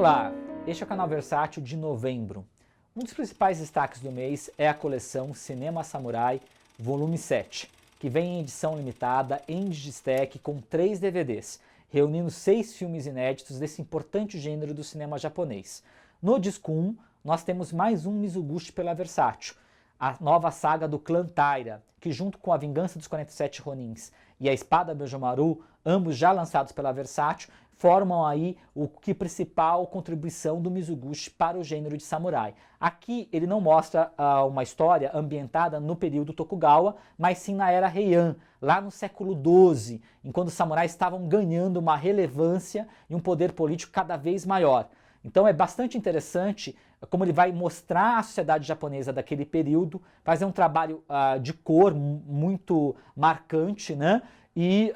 Olá, este é o canal Versátil de novembro. Um dos principais destaques do mês é a coleção Cinema Samurai Volume 7, que vem em edição limitada em Digistack com 3 DVDs, reunindo 6 filmes inéditos desse importante gênero do cinema japonês. No disco 1, nós temos mais um Mizuguchi pela Versátil, a nova saga do clã Taira, que junto com A Vingança dos 47 Ronins e A Espada Beijomaru, ambos já lançados pela Versátil, formam aí o que principal contribuição do Mizuguchi para o gênero de samurai. Aqui ele não mostra uma história ambientada no período Tokugawa, mas sim na era Heian, lá no século XII, enquanto os samurais estavam ganhando uma relevância e um poder político cada vez maior. Então é bastante interessante como ele vai mostrar a sociedade japonesa daquele período, fazer um trabalho de cor muito marcante, né? E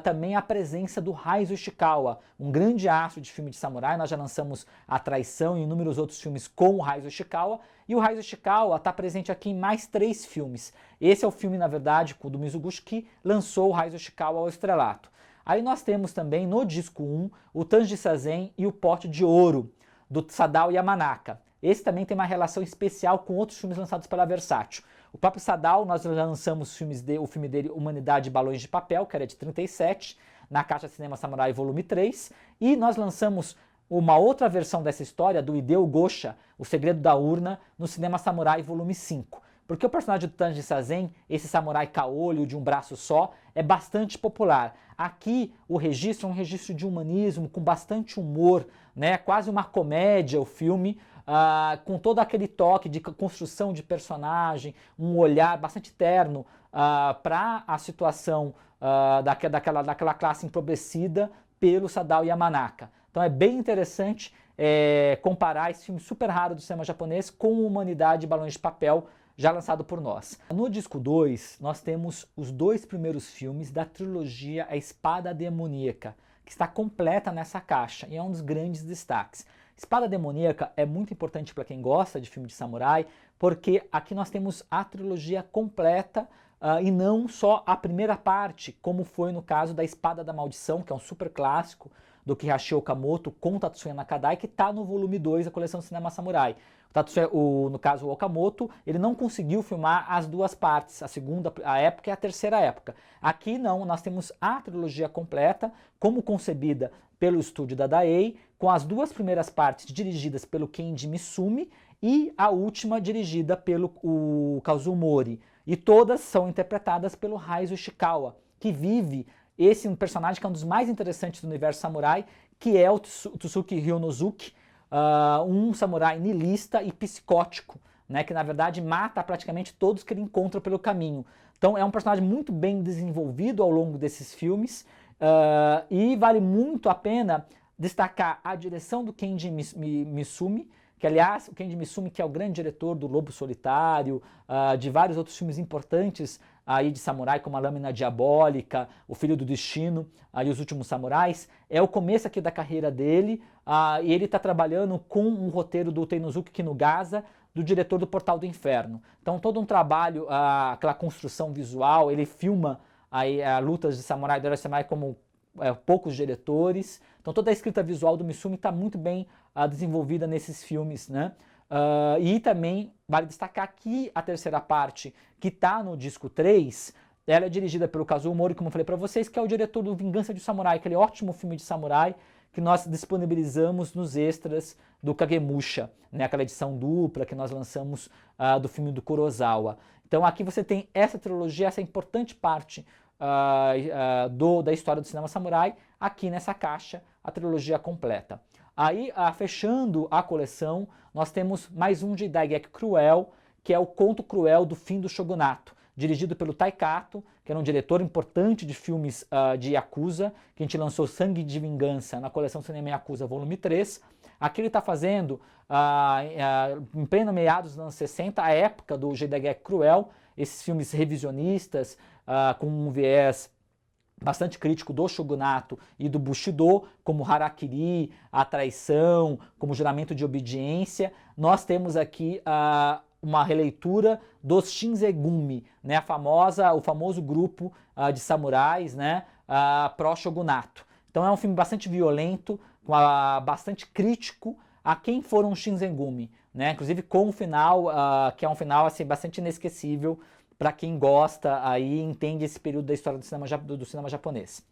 também a presença do Raizo Ishikawa, um grande astro de filme de samurai. Nós já lançamos A Traição e inúmeros outros filmes com o Raizo Ishikawa, e o Raizo Ishikawa está presente aqui em mais 3 filmes. Esse é o filme, na verdade, do Mizuguchi que lançou o Raizo Ishikawa ao estrelato. Aí nós temos também no disco 1 o Tanji Sazen e o Pote de Ouro, do Sadao Yamanaka. Esse também tem uma relação especial com outros filmes lançados pela Versátil. O próprio Sadao, nós já lançamos o filme dele Humanidade e Balões de Papel, que era de 37, na Caixa Cinema Samurai Volume 3, e nós lançamos uma outra versão dessa história, do Hideo Gosha, O Segredo da Urna, no Cinema Samurai Volume 5. Porque o personagem do Tanji Sazen, esse samurai caolho de um braço só, é bastante popular. Aqui o registro é um registro de humanismo, com bastante humor, né? Quase uma comédia o filme, com todo aquele toque de construção de personagem, um olhar bastante terno para a situação daquela classe empobrecida pelo Sadao Yamanaka. Então é bem interessante comparar esse filme super raro do cinema japonês com Humanidade e Balões de Papel, já lançado por nós. No disco 2, nós temos os 2 primeiros filmes da trilogia A Espada Demoníaca, que está completa nessa caixa e é um dos grandes destaques. Espada Demoníaca é muito importante para quem gosta de filme de samurai, porque aqui nós temos a trilogia completa e não só a primeira parte, como foi no caso da Espada da Maldição, que é um super clássico do Kihachi Okamoto com Tatsuya Nakadai, que está no volume 2 da coleção Cinema Samurai. No caso o Okamoto, ele não conseguiu filmar as 2 partes, a segunda época e a terceira época. Aqui não, nós temos a trilogia completa, como concebida pelo estúdio da Daiei, com as 2 primeiras partes dirigidas pelo Kenji Misumi e a última dirigida pelo Kazumori. E todas são interpretadas pelo Raizo Ishikawa, que vive um personagem que é um dos mais interessantes do universo samurai, que é o Tsuki Ryonosuke, um samurai niilista e psicótico, né, que na verdade mata praticamente todos que ele encontra pelo caminho. Então é um personagem muito bem desenvolvido ao longo desses filmes, e vale muito a pena destacar a direção do Kenji Misumi, que aliás, o Kenji Misumi, que é o grande diretor do Lobo Solitário, de vários outros filmes importantes aí de samurai, como A Lâmina Diabólica, O Filho do Destino e Os Últimos Samurais, é o começo aqui da carreira dele, e ele está trabalhando com um roteiro do Teinosuke Kinugasa, do diretor do Portal do Inferno. Então todo um trabalho, aquela construção visual, ele filma aí, lutas de samurai do Herói Samurai como poucos diretores. Então toda a escrita visual do Misumi está muito bem desenvolvida nesses filmes, né? E também vale destacar que a terceira parte, que está no disco 3, ela é dirigida pelo Kazuo Mori, como eu falei para vocês, que é o diretor do Vingança de Samurai, aquele ótimo filme de samurai que nós disponibilizamos nos extras do Kagemusha, né? Aquela edição dupla que nós lançamos do filme do Kurosawa. Então aqui você tem essa trilogia, essa importante parte da história do cinema samurai, aqui nessa caixa, a trilogia completa. Aí, fechando a coleção, nós temos mais um de Daigeki Cruel, que é o Conto Cruel do Fim do Shogunato, dirigido pelo Taikato, que era um diretor importante de filmes de Yakuza, que a gente lançou Sangue de Vingança na coleção Cinema Yakuza Volume 3. Aqui ele está fazendo, em pleno meados dos anos 60, a época do Daigeki Cruel, esses filmes revisionistas, com um viés bastante crítico do Shogunato e do Bushido, como Harakiri, A Traição, como Juramento de Obediência. Nós temos aqui uma releitura dos Shinzegumi, né, o famoso grupo de samurais, né, pró-shogunato. Então é um filme bastante violento, bastante crítico a quem foram os Shinsengumi, né? Inclusive com um final que é um final assim, bastante inesquecível para quem gosta aí entende esse período da história do cinema japonês.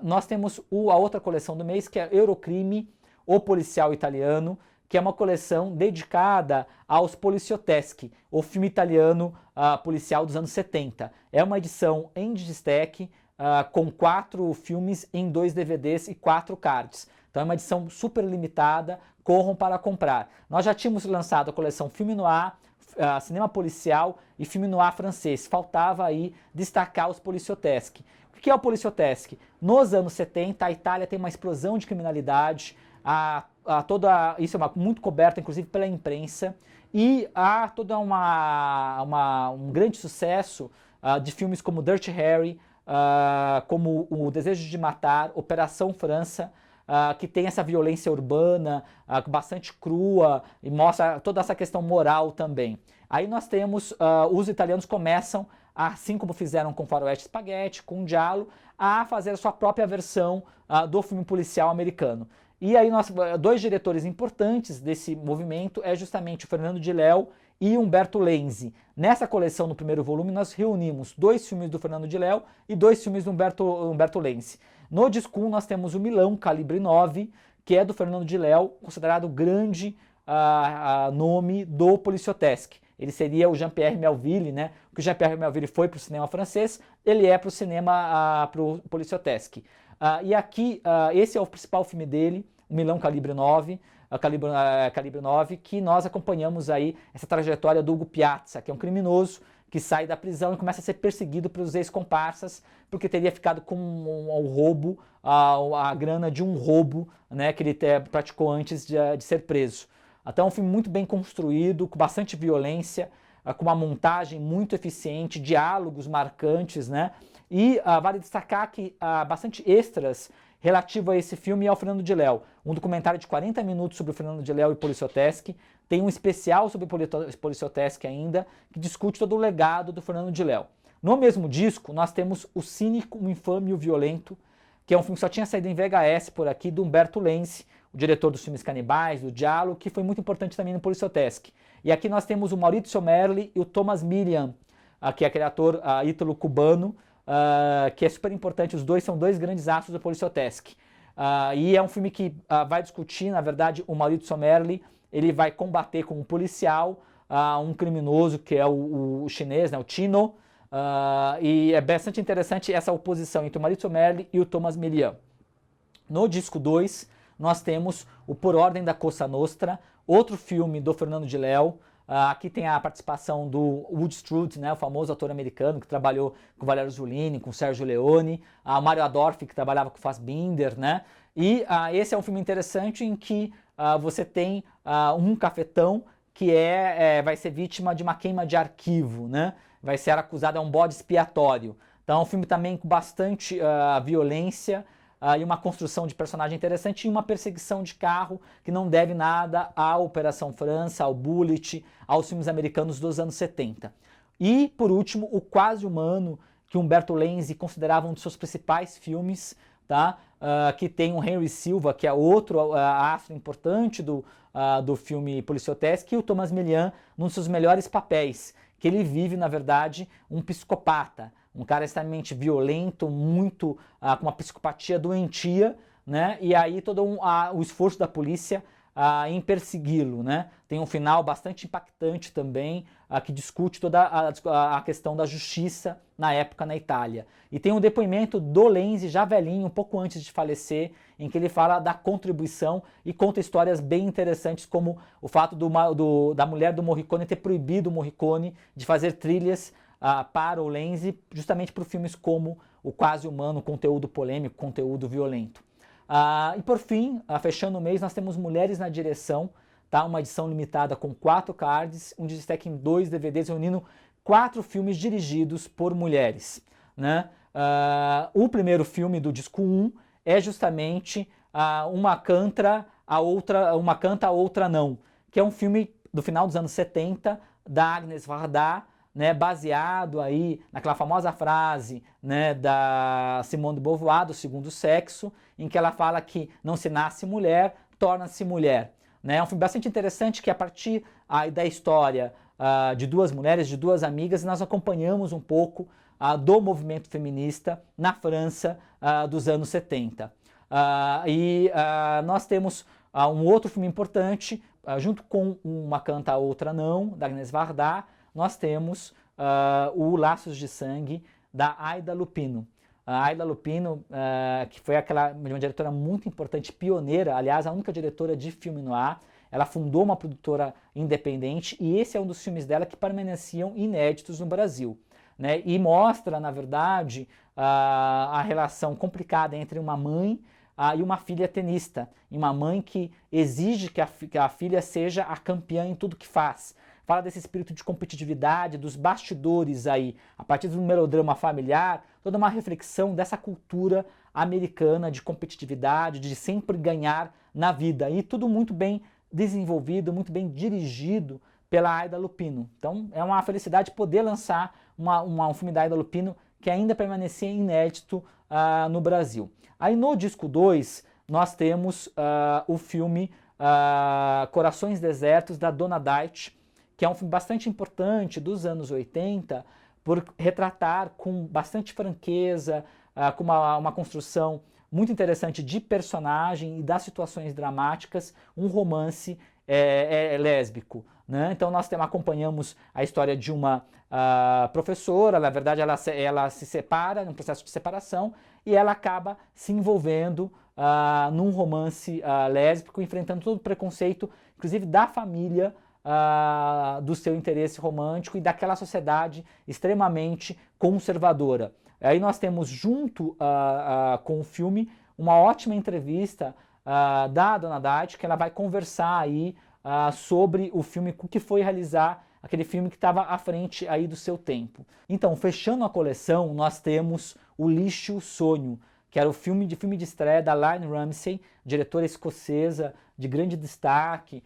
Nós temos a outra coleção do mês, que é Eurocrime, o policial italiano, que é uma coleção dedicada aos policioteschi, o filme italiano policial dos anos 70. É uma edição em Digistack, com 4 filmes em 2 DVDs e 4 cards. Então é uma edição super limitada, corram para comprar. Nós já tínhamos lançado a coleção Filme Noir, cinema policial e filme noir francês. Faltava aí destacar os policioteschi. O que é o policioteschi? Nos anos 70, a Itália tem uma explosão de criminalidade, isso é muito coberto, inclusive, pela imprensa, e há toda um grande sucesso de filmes como Dirty Harry, como O Desejo de Matar, Operação França, que tem essa violência urbana, bastante crua, e mostra toda essa questão moral também. Aí nós temos, os italianos começam, assim como fizeram com Faroeste Spaghetti, com Giallo, a fazer a sua própria versão do filme policial americano. E aí nós, 2 diretores importantes desse movimento é justamente o Fernando de Léo e Umberto Lenzi. Nessa coleção, no primeiro volume, nós reunimos 2 filmes do Fernando de Léo e 2 filmes do Umberto Lenzi. No disco 1 nós temos o Milão, calibre 9, que é do Fernando de Léo, considerado o grande nome do policioteschi. Ele seria o Jean-Pierre Melville, né? O que o Jean-Pierre Melville foi para o cinema francês, ele é para o cinema, para o policioteschi. E aqui, esse é o principal filme dele, o Milão Calibre 9, Calibre 9, que nós acompanhamos aí essa trajetória do Hugo Piazza, que é um criminoso que sai da prisão e começa a ser perseguido pelos ex-comparsas, porque teria ficado com um roubo, a grana de um roubo, né, que ele praticou antes de ser preso. Então é um filme muito bem construído, com bastante violência, com uma montagem muito eficiente, diálogos marcantes, né? E vale destacar que bastante extras relativo a esse filme é o Fernando de Léo. Um documentário de 40 minutos sobre o Fernando de Léo e policioteschi. Tem um especial sobre policioteschi ainda, que discute todo o legado do Fernando de Léo. No mesmo disco, nós temos O Cínico, o Infame e o Violento, que é um filme que só tinha saído em VHS por aqui, do Umberto Lenzi, o diretor dos filmes canibais, do Giallo, que foi muito importante também no policioteschi. E aqui nós temos o Maurizio Merli e o Thomas Milian, que é aquele ator ítalo-cubano, que é super importante. Os dois são 2 grandes astros do policioteschi. E é um filme que vai discutir, na verdade, o Maurizio Merli, ele vai combater como policial um criminoso que é o chinês, né, o Chino, e é bastante interessante essa oposição entre o Maurizio Merli e o Thomas Milian. No disco 2, nós temos o Por Ordem da Cosa Nostra, outro filme do Fernando de Léo. Aqui tem a participação do Wood Strode, né, o famoso ator americano que trabalhou com Valerio Zulini, com Sergio Leone, o Mario Adorf, que trabalhava com Fassbinder, né? E esse é um filme interessante em que você tem um cafetão que vai ser vítima de uma queima de arquivo, né? Vai ser acusado, é um bode expiatório. Então é um filme também com bastante violência, e uma construção de personagem interessante e uma perseguição de carro que não deve nada à Operação França, ao Bullitt, aos filmes americanos dos anos 70. E, por último, O Quase Humano, que Umberto Lenzi considerava um dos seus principais filmes, tá? Que tem o Henry Silva, que é outro astro importante do filme policioteschi, e o Thomas Milian, num dos seus melhores papéis, que ele vive, na verdade, um psicopata, um cara extremamente violento, muito com uma psicopatia doentia, né? E aí todo o esforço da polícia em persegui-lo, né? Tem um final bastante impactante também, que discute toda a questão da justiça na época na Itália. E tem um depoimento do Lenzi, já velhinho, um pouco antes de falecer, em que ele fala da contribuição e conta histórias bem interessantes, como o fato da mulher do Morricone ter proibido o Morricone de fazer trilhas para o Lenzi, justamente por filmes como O Quase Humano, conteúdo polêmico, conteúdo violento. E por fim, fechando o mês, nós temos Mulheres na Direção, tá? Uma edição limitada com 4 cards, um destaque em 2 DVDs, reunindo 4 filmes dirigidos por mulheres, né? O primeiro filme do disco 1 é justamente Uma Canta, a Outra Não, que é um filme do final dos anos 70, da Agnes Varda, né, baseado aí naquela famosa frase, né, da Simone de Beauvoir, do segundo sexo, em que ela fala que não se nasce mulher, torna-se mulher. Né? É um filme bastante interessante que a partir da história de duas mulheres, de duas amigas, nós acompanhamos um pouco do movimento feminista na França dos anos 70. Nós temos um outro filme importante, junto com Uma Canta, a Outra Não, da Agnès Varda, nós temos o Laços de Sangue, da Aida Lupino. A Aida Lupino, que foi uma diretora muito importante, pioneira, aliás, a única diretora de filme noir. Ela fundou uma produtora independente e esse é um dos filmes dela que permaneciam inéditos no Brasil. Né? E mostra, na verdade, a relação complicada entre uma mãe e uma filha tenista. E uma mãe que exige que a filha seja a campeã em tudo que faz. Fala desse espírito de competitividade, dos bastidores aí, a partir do melodrama familiar, toda uma reflexão dessa cultura americana de competitividade, de sempre ganhar na vida. E tudo muito bem desenvolvido, muito bem dirigido pela Aida Lupino. Então é uma felicidade poder lançar um filme da Aida Lupino que ainda permanecia inédito no Brasil. Aí no disco 2 nós temos o filme Corações Desertos, da Donna Dite, que é um filme bastante importante dos anos 80, por retratar com bastante franqueza, com uma construção muito interessante de personagem e das situações dramáticas, um romance lésbico. Né? Então nós acompanhamos a história de uma professora, na verdade ela se separa, num processo de separação, e ela acaba se envolvendo num romance lésbico, enfrentando todo o preconceito, inclusive da família, do seu interesse romântico e daquela sociedade extremamente conservadora. Aí nós temos junto com o filme uma ótima entrevista da Donna Dite, que ela vai conversar aí sobre o filme, o que foi realizar aquele filme que estava à frente aí do seu tempo. Então, fechando a coleção, nós temos O Lixo e o Sonho, que era o filme de estreia da Lynne Ramsay, diretora escocesa de grande destaque,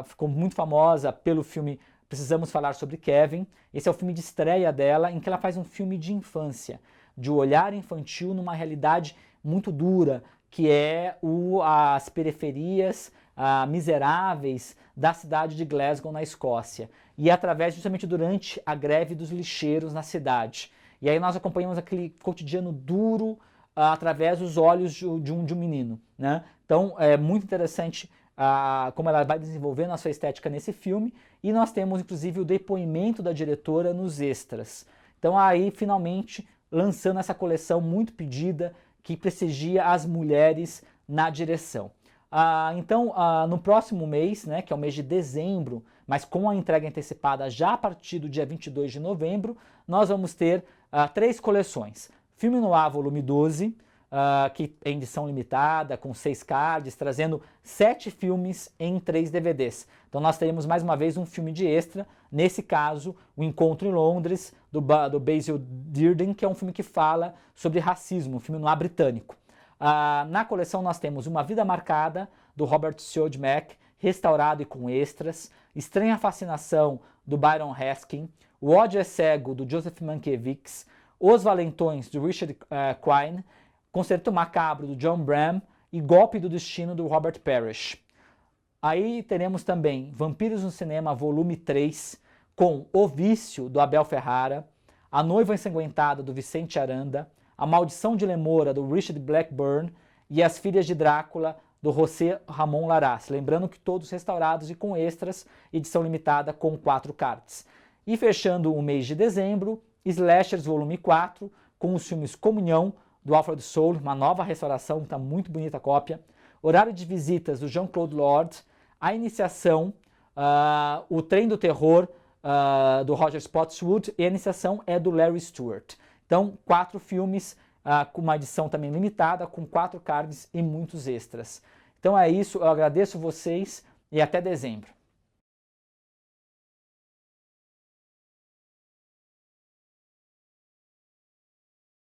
ficou muito famosa pelo filme Precisamos Falar sobre Kevin. Esse é o filme de estreia dela, em que ela faz um filme de infância, de olhar infantil numa realidade muito dura, que é as periferias miseráveis da cidade de Glasgow, na Escócia. E através, justamente durante a greve dos lixeiros na cidade. E aí nós acompanhamos aquele cotidiano duro através dos olhos de um menino. Né? Então é muito interessante como ela vai desenvolvendo a sua estética nesse filme, e nós temos inclusive o depoimento da diretora nos extras. Então aí finalmente lançando essa coleção muito pedida, que prestigia as mulheres na direção. Então no próximo mês, né, que é o mês de dezembro, mas com a entrega antecipada já a partir do dia 22 de novembro, nós vamos ter 3 coleções. Filme Noir volume 12, que é edição limitada, com 6 cards, trazendo 7 filmes em 3 DVDs. Então nós teremos mais uma vez um filme de extra, nesse caso, O Encontro em Londres, do Basil Dearden, que é um filme que fala sobre racismo, um filme noir britânico. Na coleção nós temos Uma Vida Marcada, do Robert Siodmak, restaurado e com extras, Estranha Fascinação, do Byron Haskin, O Ódio é Cego, do Joseph Mankiewicz, Os Valentões, do Richard Quine, Concerto Macabro, do John Bram, e Golpe do Destino, do Robert Parrish. Aí teremos também Vampiros no Cinema, volume 3, com O Vício, do Abel Ferrara, A Noiva Ensanguentada, do Vicente Aranda, A Maldição de Lemora, do Richard Blackburn, e As Filhas de Drácula, do José Ramon Larraz. Lembrando que todos restaurados e com extras, edição limitada com 4 cards. E fechando o mês de dezembro, Slashers volume 4, com os filmes Comunhão, do Alfred Soule, uma nova restauração, está muito bonita a cópia, Horário de Visitas, do Jean-Claude Lord, A Iniciação, O Trem do Terror, do Roger Spottswood, e A Iniciação é do Larry Stewart. Então, 4 filmes com uma edição também limitada, com 4 cards e muitos extras. Então é isso, eu agradeço vocês e até dezembro.